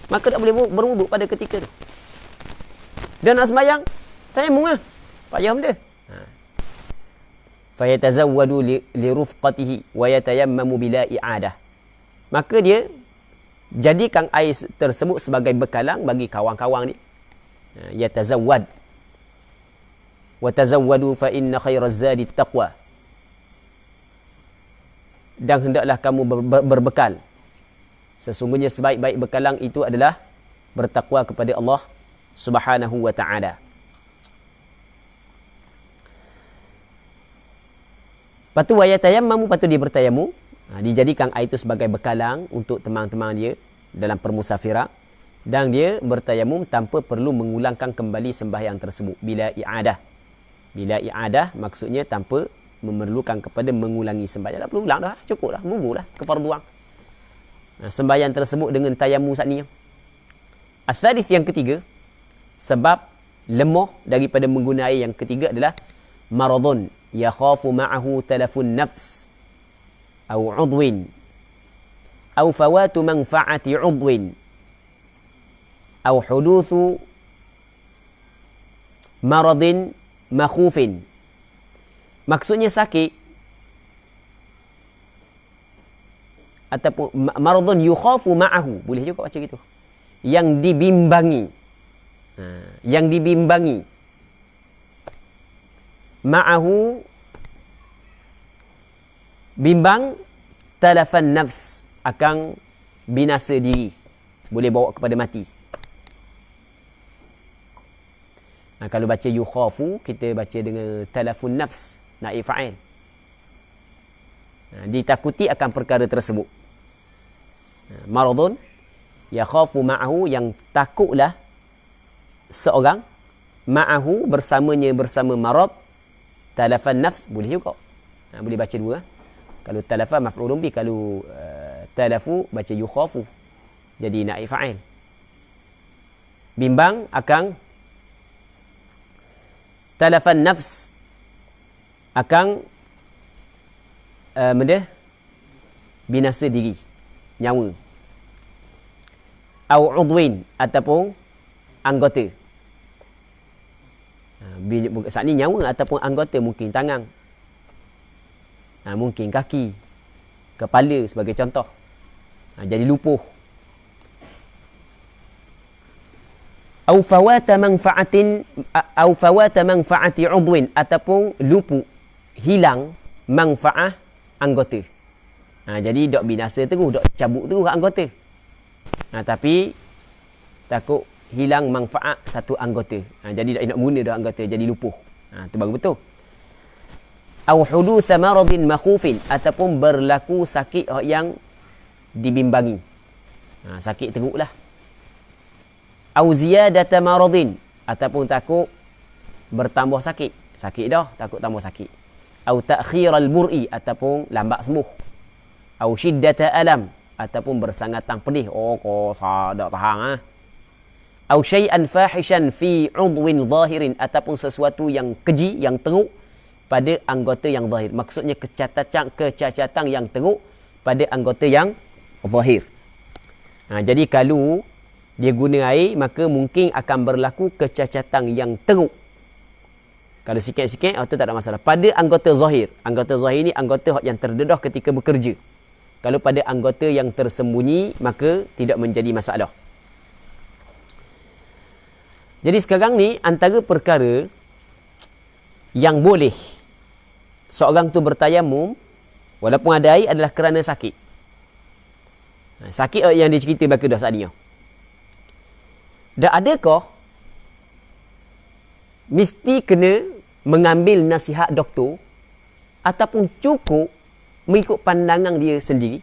Maka tak boleh berwudu pada ketika itu. Dan nak sembahyang, tayamum lah. Payah benda. Fayatazawwadu li rufqatihi wa yatayammamu bila i'adah. Maka dia jadikan air tersebut sebagai bekalan bagi kawan-kawan dia. Yatazawwad. Wa tazawwadu fa inna khairaz zadi taqwa. Dan hendaklah kamu berbekal. Sesungguhnya sebaik-baik bekalan itu adalah bertakwa kepada Allah Subhanahu wa ta'ala. Lepas tu wayatayammamu, lepas tu dia bertayamum. Dijadikan air itu sebagai bekalan untuk teman-teman dia dalam permusafiran. Dan dia bertayamum tanpa perlu mengulangkan kembali sembahyang tersebut. Bila i'adah. Bila i'adah maksudnya tanpa memerlukan kepada mengulangi sembahyang. Tak perlu ulang dah. Cukup dah. Gugurlah kefarduan. Sembahyang tersebut dengan tayamum saat ni. Al-thalith yang ketiga. Sebab lemah daripada menggunakan air yang ketiga adalah maradun yakhafu ma'ahu talafun nafs au udwin au fawatu manfa'ati udwin au huduthu maradin makhufin. Maksudnya sakit ataupun maradun yukhafu ma'ahu, boleh juga baca gitu, yang dibimbangi, yang dibimbangi ma'ahu, bimbang talafan nafs, akan binasa diri, boleh bawa kepada mati. Kalau baca yukhafu, kita baca dengan talafun nafs, naib fa'il. Ditakuti akan perkara tersebut. Maradun yakhafu ma'ahu, yang takutlah seorang, ma'ahu bersamanya, bersama marad, talafan nafs, boleh juga. Boleh baca dua. Kalau talafa maf'ulun bi, kalau talafu baca yukhafu, jadi naib fa'il. Bimbang akan talafan nafs, akan binasa diri, nyawa. Au udwin, ataupun anggota. Saat ni nyawa ataupun anggota, mungkin tangan, mungkin kaki, kepala sebagai contoh. Jadi lupuh. Au fawata manfaati udwin, ataupun lupu, hilang manfaat anggota. Jadi dok binasa terus, dok cabut terus anggota. Tapi takut hilang manfaat satu anggota. Jadi tak nak guna dah anggota, jadi lupuh. Itu baru betul. Au hudutsa maradin makhufin, ataupun berlaku sakit yang dibimbangi. Sakit teruklah. Au ziyadata maradin, ataupun takut bertambah sakit. Sakit dah, takut tambah sakit. Au ta'khiral bur'i, ataupun lambat sembuh. Au syiddata alam, ataupun bersangatan pedih. Kau tak tahan. Au syai'an fahishan fi 'udwin zahirin, ataupun sesuatu yang keji, yang teruk pada anggota yang zahir. Maksudnya kecacatan yang teruk pada anggota yang zahir. Jadi kalau dia guna air, maka mungkin akan berlaku kecacatan yang teruk. Kalau sikit-sikit, itu tak ada masalah. Pada anggota zahir. Anggota zahir ni anggota yang terdedah ketika bekerja. Kalau pada anggota yang tersembunyi, maka tidak menjadi masalah. Jadi sekarang ni, antara perkara yang boleh seorang tu bertayamum, walaupun ada air, adalah kerana sakit. Sakit yang dia cerita belaka dah saat ni. Dan adakah mesti kena mengambil nasihat doktor, ataupun cukup mengikut pandangan dia sendiri?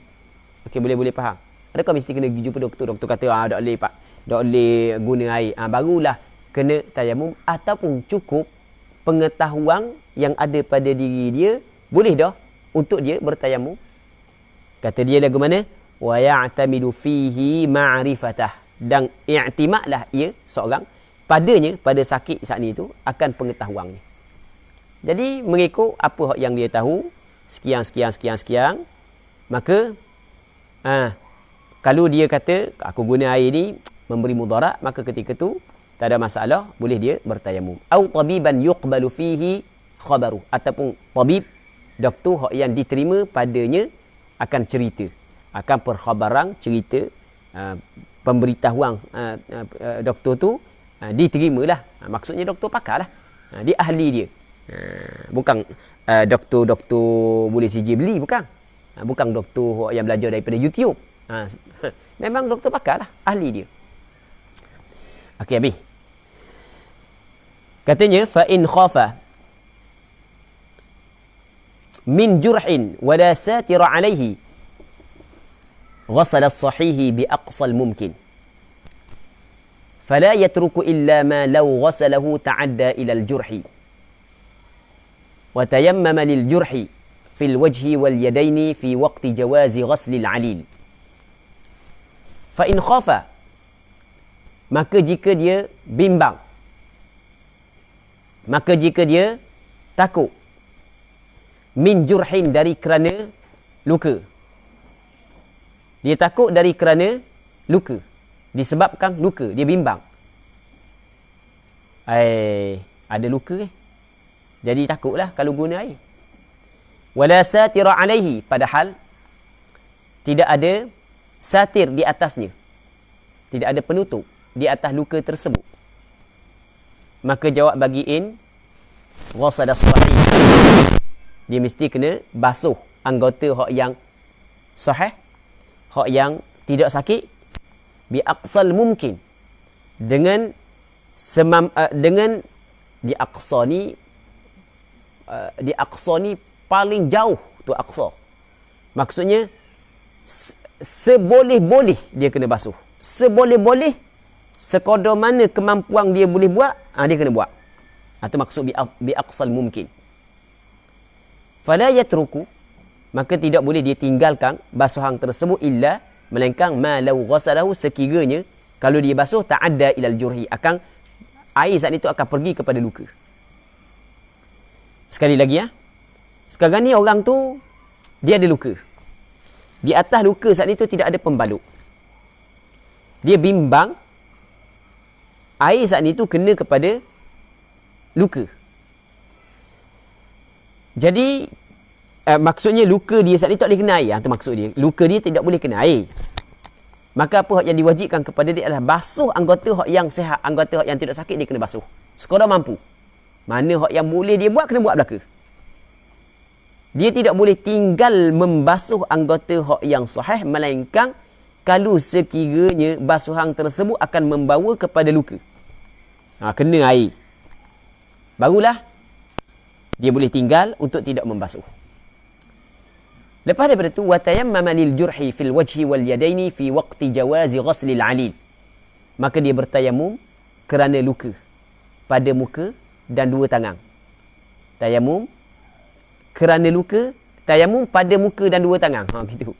Okey, boleh faham. Adakah mesti kena pergi jumpa doktor? Doktor kata tak boleh pak, tak boleh guna air, barulah kena tayamum, ataupun cukup pengetahuan yang ada pada diri dia, boleh dah untuk dia bertayamum? Kata dia lagu mana? Wa ya'tamidu fihi ma'rifatah, dan i'timadlah ia seorang padanya, pada sakit saat ni tu, akan pengetahuannya. Jadi mengikut apa yang dia tahu, sekian, maka kalau dia kata aku guna air ni memberi mudarat, maka ketika tu tak ada masalah, boleh dia bertayamum. Au tabiban yuqbalu fihi khabaru, ataupun tabib, doktor yang diterima padanya akan cerita, akan perkhabaran, cerita, pemberitahuan doktor tu diterimalah. Maksudnya doktor pakar lah, dia ahli dia. Bukan doktor boleh saja beli, bukan. Bukan doktor yang belajar daripada YouTube. Memang doktor pakar lah, ahli dia. Okey, habis. Katanya fa in khafa min jurhin wa la satira alayhi ghasala as-sahih bi aqsa al-mumkin fala yatruku illa ma law ghasalahu ta'adda ila al-jurhi wa tayammama lil-jurhi fi al-wajhi wal-yadaini fi waqti jawazi ghasli al-alil. Fa in khafa, maka jika dia bimbang, maka jika dia takut, min jurhin, dari kerana luka. Dia takut dari kerana luka, disebabkan luka, dia bimbang. Ada luka jadi takutlah kalau guna air. Wala satira alaihi, padahal tidak ada satir di atasnya, tidak ada penutup di atas luka tersebut. Maka jawab bagi in ghasala as-sahih, dia mesti kena basuh anggota hak yang sahih, hak yang tidak sakit, bi aqsal mumkin, dengan dengan di aqsa ni paling jauh tu aqsa. Maksudnya seboleh-boleh dia kena basuh. Seboleh-boleh sekadar mana kemampuan dia boleh buat, dia kena buat. Itu maksud bi aqsal mumkin. Fala yatruku, maka tidak boleh dia tinggalkan basuhan tersebut illa melainkan ma law ghasalahu, sekiranya kalau dia basuh ta'adda ilal jurhi, akan air saat itu akan pergi kepada luka. Sekali lagi sekarang ni orang tu dia ada luka. Di atas luka saat itu tidak ada pembalut. Dia bimbang air saat itu kena kepada luka. Jadi maksudnya luka dia saat itu tak boleh kena air. Itu maksud dia. Luka dia tidak boleh kena air. Maka apa yang diwajibkan kepada dia adalah basuh anggota hak yang sihat, anggota hak yang tidak sakit dia kena basuh. Sekadar mampu. Mana hak yang boleh dia buat, kena buat belaka. Dia tidak boleh tinggal membasuh anggota hak yang sahih, melainkan kalau sekiranya basuhan tersebut akan membawa kepada luka. Kena air. Barulah dia boleh tinggal untuk tidak membasuh. Lepas daripada itu, watayammama lil jurhi fil wajhi wal yadaini fi waqti jawazi ghaslil alil. Maka dia bertayamum kerana luka pada muka dan dua tangan. Tayamum kerana luka, tayamum pada muka dan dua tangan. Gitu.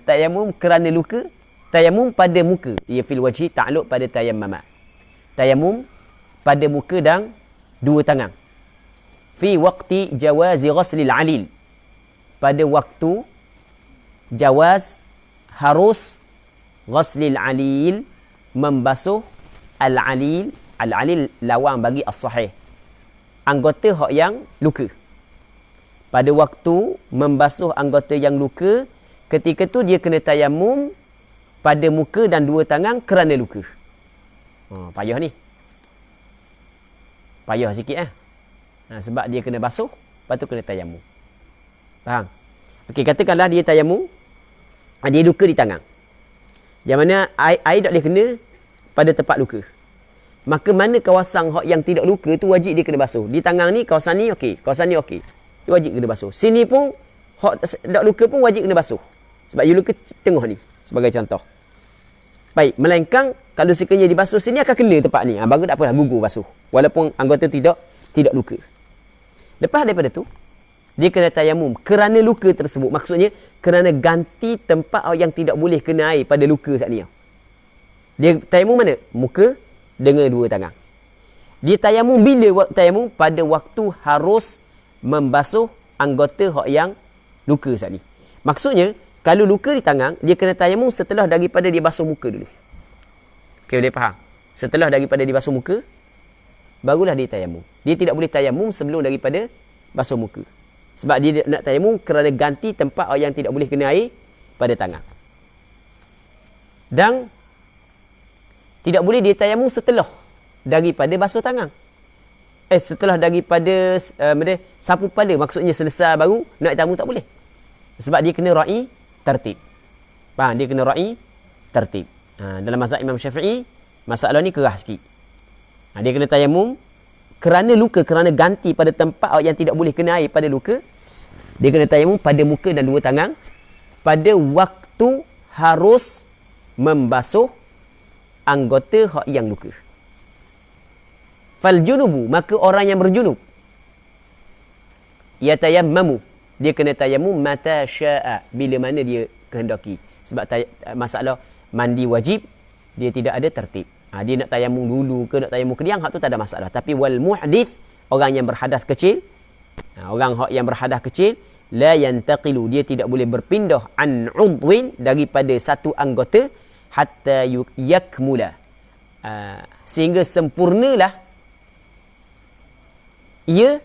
Tayamum kerana luka, tayamum pada muka. Ia fil wajhi ta'alluq pada tayammama. Tayamum pada muka dan dua tangan. Fi waqti jawazi ghaslil alil. Pada waktu jawaz harus ghaslil alil, membasuh al-alil. Al-alil lawan bagi as-sahih, anggota hak yang luka. Pada waktu membasuh anggota yang luka, ketika tu dia kena tayamum pada muka dan dua tangan kerana luka. Payah ni. Payah sikit sebab dia kena basuh, lepas tu kena tayamum. Faham? Okey, katakanlah dia tayamum, dia luka di tangan. Yang mana air tak boleh kena pada tempat luka. Maka mana kawasan hak yang tidak luka tu wajib dia kena basuh. Di tangan ni, kawasan ni okey, kawasan ni okey. Dia wajib kena basuh. Sini pun hak tak luka pun wajib kena basuh. Sebab dia luka tengah ni sebagai contoh. Baik, melainkan kalau sekiranya dibasuh sini akan kena tempat ni. Baru tak apalah, gugur basuh. Walaupun anggota tidak luka. Lepas daripada tu, dia kena tayamum kerana luka tersebut. Maksudnya kerana ganti tempat yang tidak boleh kena air pada luka saat ni. Dia tayamum mana? Muka dengan dua tangan. Dia tayamum bila tayamum? Pada waktu harus membasuh anggota hak yang luka saat ni. Maksudnya kalau luka di tangan, dia kena tayamum setelah daripada dia basuh muka dulu. Okey, boleh faham? Setelah daripada dia basuh muka, barulah dia tayamum. Dia tidak boleh tayamum sebelum daripada basuh muka. Sebab dia nak tayamum kerana ganti tempat yang tidak boleh kena air pada tangan. Dan tidak boleh dia tayamum setelah daripada basuh tangan. Setelah daripada sapu kepala, maksudnya selesai baru nak tayamum tak boleh. Sebab dia kena ra'i tertib. Faham? Dia kena ra'i tertib. Dalam mazhab Imam Syafi'i, masalah ni keras sikit. Dia kena tayamum kerana luka, kerana ganti pada tempat yang tidak boleh kena air pada luka. Dia kena tayamum pada muka dan dua tangan pada waktu harus membasuh anggota hak yang luka. Fal junubu, maka orang yang berjunub, yatayammamu, dia kena tayamum mata syaa, bila mana dia kehendaki. Sebab masalah mandi wajib dia tidak ada tertib. Dia nak tayamum dulu ke nak tayamum kediang, hak tu tak ada masalah. Tapi wal muhdith, orang yang berhadas kecil, orang hak yang berhadas kecil, la yantaqilu, dia tidak boleh berpindah an udwin, daripada satu anggota, hatta yakmula, sehingga sempurnalah ia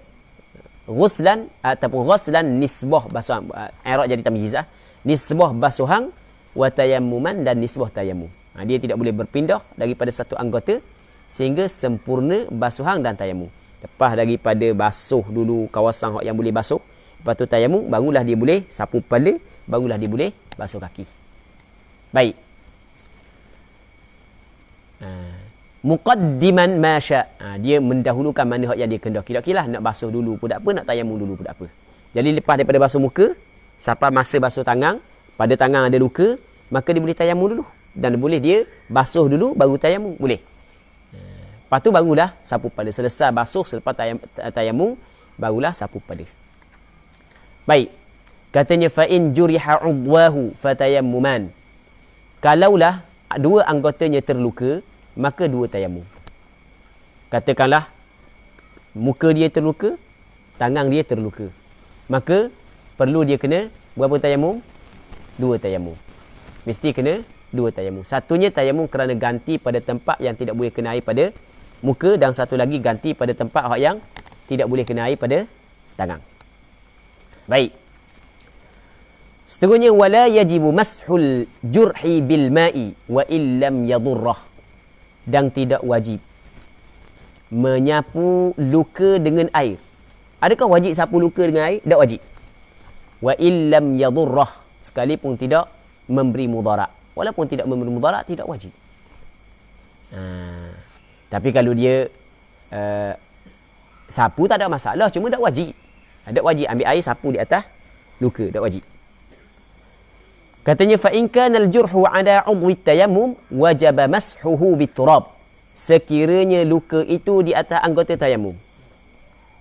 ghuslan ataupun ghuslan nisbah basuhan, i'rab jadi tamyizah, nisbah basuhan wa tayammuman, dan nisbah tayammum. Dia tidak boleh berpindah daripada satu anggota sehingga sempurna basuhan dan tayammum. Lepas daripada basuh dulu kawasan yang boleh basuh, lepas tu tayammum, barulah dia boleh sapu kepala, barulah dia boleh basuh kaki. Baik. Muqaddiman ma sya', dia mendahulukan mana hak yang dia kehendaki. Okeylah, nak basuh dulu pun tak apa, nak tayamum dulu pun tak apa. Jadi lepas daripada basuh muka, sampai masa basuh tangan, pada tangan ada luka, maka dia boleh tayamum dulu. dan boleh dia basuh dulu baru tayamum, boleh. Lepas tu barulah sapu pada. Selesai basuh selepas tayamum, barulah sapu pada. Baik. Katanya fa in juriha udwahu fatayammuman. Kalaulah dua anggotanya terluka, maka dua tayamum. Katakanlah muka dia terluka, tangan dia terluka. Maka perlu dia kena berapa tayamum? Dua tayamum. Mesti kena dua tayamum. Satunya tayamum kerana ganti pada tempat yang tidak boleh kena air pada muka, dan satu lagi ganti pada tempat yang tidak boleh kena air pada tangan. Baik. Seterusnya wala yajibu mashul jurhi bil ma'i wa illam yadurrah. Dan tidak wajib menyapu luka dengan air. Adakah wajib sapu luka dengan air? Tak wajib. Wa illam yadurrah, sekalipun tidak memberi mudarat. Walaupun tidak memberi mudarat, tidak wajib. Tapi kalau dia sapu tak ada masalah, cuma tak wajib. Tak wajib ambil air sapu di atas luka, tak wajib. Katanya fa in kana al-jurhu ala 'udwi tayammum wajaba mashuhu biturab. Sekiranya luka itu di atas anggota tayamum,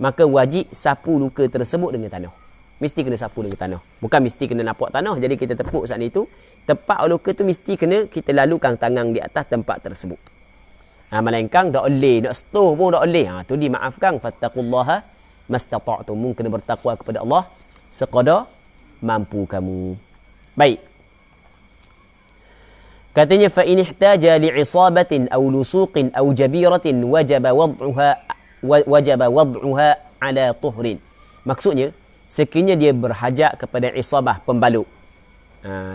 maka wajib sapu luka tersebut dengan tanah. Mesti kena sapu dengan tanah. Bukan mesti kena napak tanah. Jadi kita tepuk saat itu, tempat luka tu mesti kena kita lalukan tangan di atas tempat tersebut. Melainkan tak boleh, nak setuh pun tak boleh. Tu dimaafkan. Fattaqullaha mastata'tum. Kena bertakwa kepada Allah sekadar mampu kamu. Baik. Katanya fa in ihtaja li'isabatin aw lusuqin aw jabiratin wajaba wad'uha ala tuhrin. Maksudnya sekiranya dia berhajat kepada isabah, pembalut.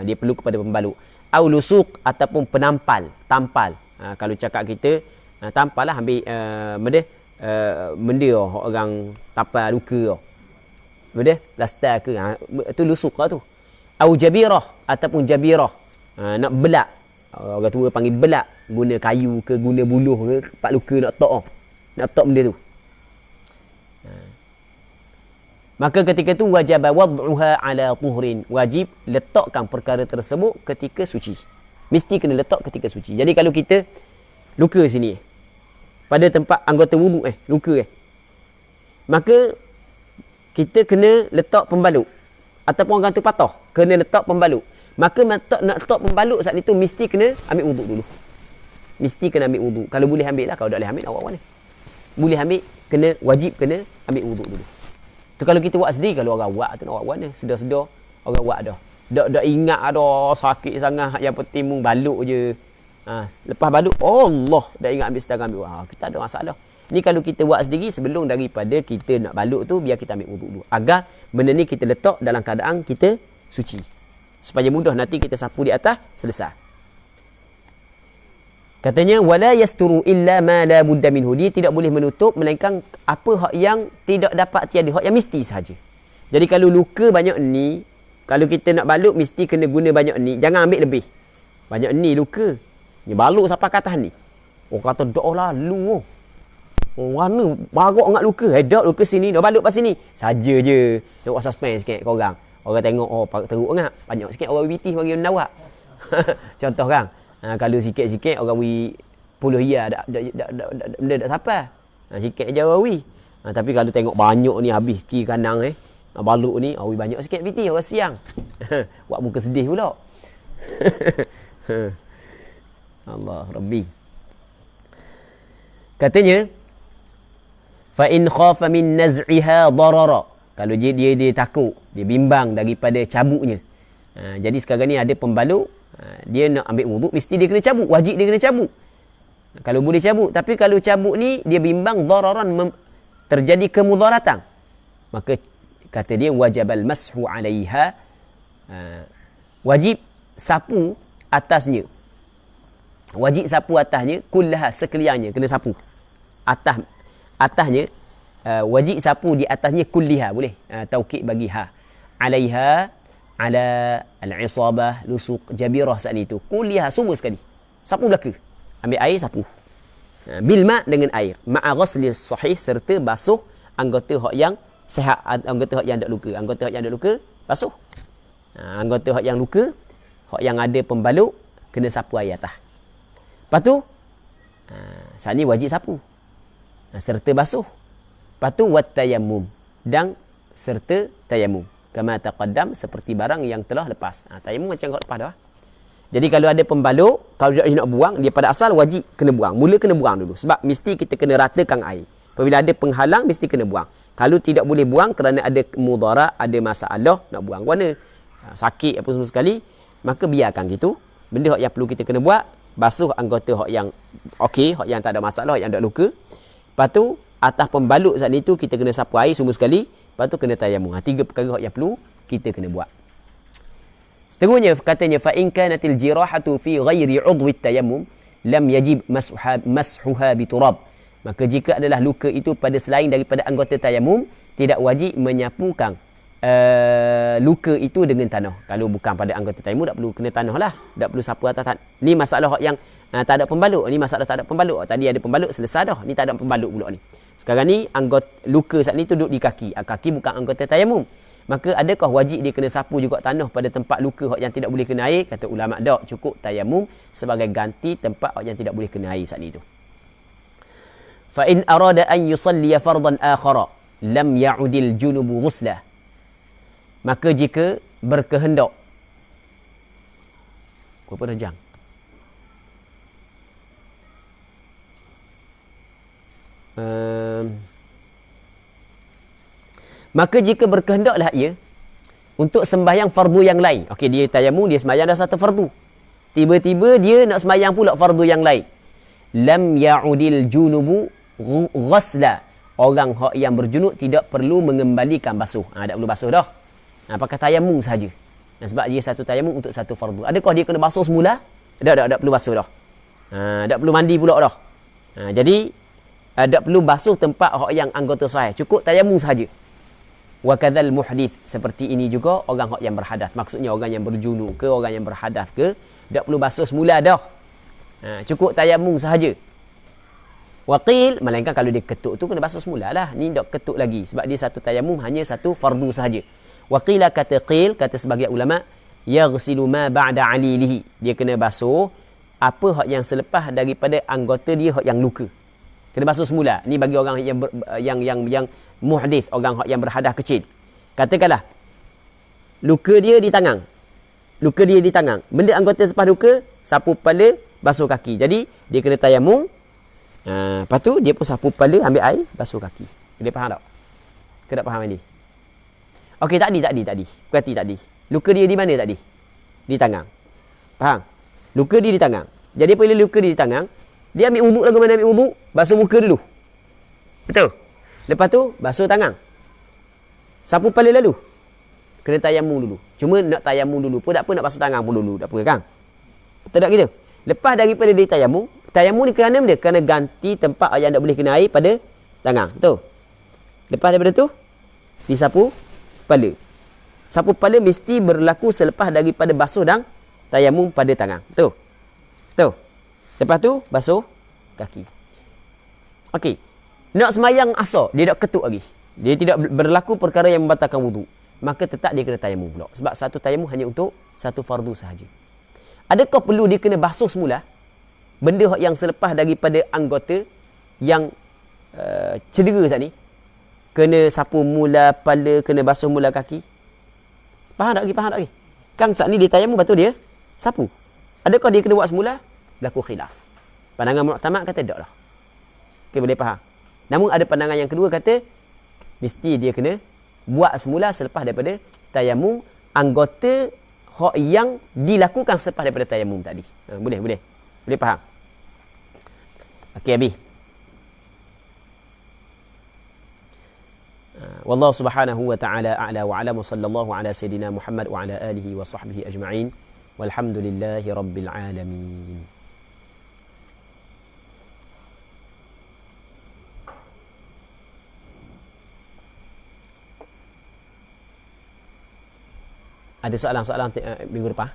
Dia perlu kepada pembalut. Aw lusuq ataupun penampal, tampal. Kalau cakap kita tampal lah, ambil benda orang tapal luka. Benda plaster ke, tu lusuq lah tu. Aw jabirah ataupun jabirah. Nak belak. Orang tua panggil belak, guna kayu ke, guna buluh ke, tempat luka nak tok. Nak tok benda tu. Maka ketika tu wajib wad'uha ala tuhrin. Wajib letakkan perkara tersebut ketika suci. Mesti kena letak ketika suci. Jadi kalau kita luka sini, pada tempat anggota wuduk luka maka kita kena letak pembalut. Ataupun orang tu patah, kena letak pembalut. Maka nak letak pembalut saat itu mesti kena ambil wuduk dulu. Mesti kena ambil wuduk. Kalau boleh ambil lah. Kalau tak boleh ambil, awak mana? Boleh ambil, wajib kena ambil wuduk dulu. Tu kalau kita buat sendiri, kalau orang buat tu nak buat mana? Sedar-sedar orang buat dah. Tak ingat ada sakit sangat, yang penting mung balut je. Lepas balut, Allah dah ingat ambil setara ambil. Kita ada masalah. Ni kalau kita buat sendiri, sebelum daripada kita nak balut tu, biar kita ambil wuduk dulu. Agar benda ni kita letak dalam keadaan kita suci. Supaya mudah nanti kita sapu di atas, selesai. Katanya wala yasturu illa ma la budda minhu. Dia tidak boleh menutup melainkan apa hak yang tidak dapat tiada, hak yang mesti sahaja. Jadi kalau luka banyak ni, kalau kita nak balut mesti kena guna banyak ni, jangan ambil lebih. Banyak ni luka. Ni balut sampai ke atas ni. Orang kata dak lah lu. Mana barok ngak luka. Dak luka sini, dah balut pas sini. Saja je. Nak buat suspense sikit kau orang. Orang tengok teruk ngak. Banyak sikit orang BT bagi menawak. Contoh kan. Kalau sikit-sikit orang wi puluh ya benda tak siapa. Sikit je orang wi. Tapi kalau tengok banyak ni habis kiri kanan balut ni wi banyak sikit BT orang siang. Buat muka sedih pula. Allah Rabbi. Katanya fa in khafa min naz'iha darara. Kalau dia takut, dia bimbang daripada cabuknya. Jadi sekarang ni ada pembalut, dia nak ambil wuduk, mesti dia kena cabuk. Wajib dia kena cabuk. Kalau boleh cabuk. Tapi kalau cabuk ni, dia bimbang dararan, terjadi kemudaratan. Maka kata dia, wajabal mashu alaiha. Wajib sapu atasnya. Wajib sapu atasnya, kullaha, sekaliannya. Kena sapu. Atasnya, wajib sapu di atasnya kulliha, boleh taukid bagi ha, alaiha, ala al-isabah, lusuq, jabirah saat itu kulliha, semua sekali sapu belaka, ambil air sapu bil ma' dengan air, ma'a ghasli sahih, serta basuh anggota hak yang sihat, anggota hak yang tak luka. Anggota hak yang tak luka basuh, anggota hak yang luka, hak yang ada pembalut kena sapu air atas. Lepas tu saat ni wajib sapu. Serta basuh. Lepas tu wat tayammum, dan serta tayammum. Kama taqaddam, seperti barang yang telah lepas. Tayammum macam kat lepas dah. Jadi kalau ada pembalut, kalau dia nak buang, dia pada asal wajib kena buang. Mula kena buang dulu. Sebab mesti kita kena ratakan air. Apabila ada penghalang, mesti kena buang. Kalau tidak boleh buang kerana ada mudarat, ada masalah, nak buang mana? Sakit apa semua sekali, maka biarkan gitu. Benda yang perlu kita kena buat, basuh anggota yang okey, yang tak ada masalah, yang tak luka. Lepas tu, atas pembalut saat itu, kita kena sapu air semua sekali. Lepas tu kena tayammum. 3 perkara yang perlu kita kena buat. Seterusnya katanya fa in kanatil jirahatu fi ghairi udwi tayammum lam yajib mashuha biturab. Maka jika adalah luka itu pada selain daripada anggota tayammum, tidak wajib menyapukan luka itu dengan tanah. Kalau bukan pada anggota tayammum, tak perlu kena tanah lah. Tak perlu sapu atas tanah. Ni masalah yang tak ada pembalut. Ni masalah tak ada pembalut. Tadi ada pembalut, selesai dah. Ni tak ada pembalut pula ni. Sekarang ni anggota luka saat ni tu duduk di kaki. Kaki bukan anggota tayammum. Maka adakah wajib dia kena sapu juga tanah pada tempat luka yang tidak boleh kena air? Kata ulama, tak, cukup tayammum sebagai ganti tempat yang tidak boleh kena air saat itu. Fa in arada an yusalli fardan akhara lam ya'udil junubu ghuslah. Maka jika berkehendak, berapa dah jam? Maka jika berkehendaklah ia untuk sembahyang fardu yang lain. Okey, dia tayammum, dia sembahyang dah satu fardu. Tiba-tiba dia nak sembahyang pula fardu yang lain. Lam ya'udil junubu ghasla. Orang yang berjunub tidak perlu mengembalikan basuh. Tak perlu basuh dah. Pakai tayammum saja. Sebab dia satu tayammum untuk satu fardu. Adakah dia kena basuh semula? Tak perlu basuh dah. Tak perlu mandi pula dah. Jadi tak perlu basuh tempat yang anggota sahih. Cukup tayammum saja. Wa kadzal muhdits, seperti ini juga orang yang berhadas. Maksudnya orang yang berjunub ke, orang yang berhadas ke, tak perlu basuh semula dah. Cukup tayammum sahaja. Waqil, melainkan kalau dia ketuk tu kena basuh semula lah. Ni tak ketuk lagi sebab dia satu tayammum, hanya satu fardu sahaja. Waqila, kata qil, kata sebagai ulama, yaghsilu ma ba'da alilihi. Dia kena basuh apa yang selepas daripada anggota dia yang luka. Kena basuh semula. Ni bagi orang yang muhdis, orang yang berhadas kecil. Katakanlah luka dia di tangan. Luka dia di tangan. Benda anggota selepas luka, sapu kepala, basuh kaki. Jadi dia kena tayammum. Lepas tu dia pun sapu kepala, ambil air, basuh kaki. Dia faham tak? Kena faham ni? Okey, tadi. Berarti tadi. Luka dia di mana tadi? Di tangan. Faham? Luka dia di tangan. Jadi apabila luka dia di tangan, dia ambil wuduk lagu mana ambil wuduk? Basuh muka dulu. Betul? Lepas tu, basuh tangan. Sapu kepala lalu. Kena tayammum dulu. Cuma nak tayammum dulu pun tak apa, nak basuh tangan pun dulu. Tak apa kan? Betul tak gitu? Lepas daripada dia tayammum, tayammum ni kerana dia kena ganti tempat yang tak boleh kena air pada tangan. Betul? Lepas daripada tu, disapu kepala. Sapu kepala mesti berlaku selepas daripada basuh dan tayammum pada tangan. Betul? Betul? Lepas tu, basuh kaki. Okey. Nak semayang asar, dia tak ketuk lagi. Dia tidak berlaku perkara yang membatalkan wuduk. Maka tetap dia kena tayammum pula. Sebab satu tayammum hanya untuk satu fardu sahaja. Adakah perlu dia kena basuh semula? Benda yang selepas daripada anggota yang cedera saat ni. Kena sapu mula kepala, kena basuh mula kaki. Faham tak lagi? Kan saat ni dia tayammum, lepas tu dia sapu. Adakah dia kena buat semula? Berlaku khilaf. Pandangan mu'tamad kata tak lah. Okey, boleh faham. Namun ada pandangan yang kedua kata mesti dia kena buat semula selepas daripada tayammum anggota yang dilakukan selepas daripada tayammum tadi. Boleh faham. Okey, habis. Wallahu subhanahu wa ta'ala a'la wa a'lam, wa sallallahu ala sayidina Muhammad wa ala alihi wa sahbihi ajma'in. Walhamdulillahi rabbil alamin. Ada soalan-soalan minggu depan?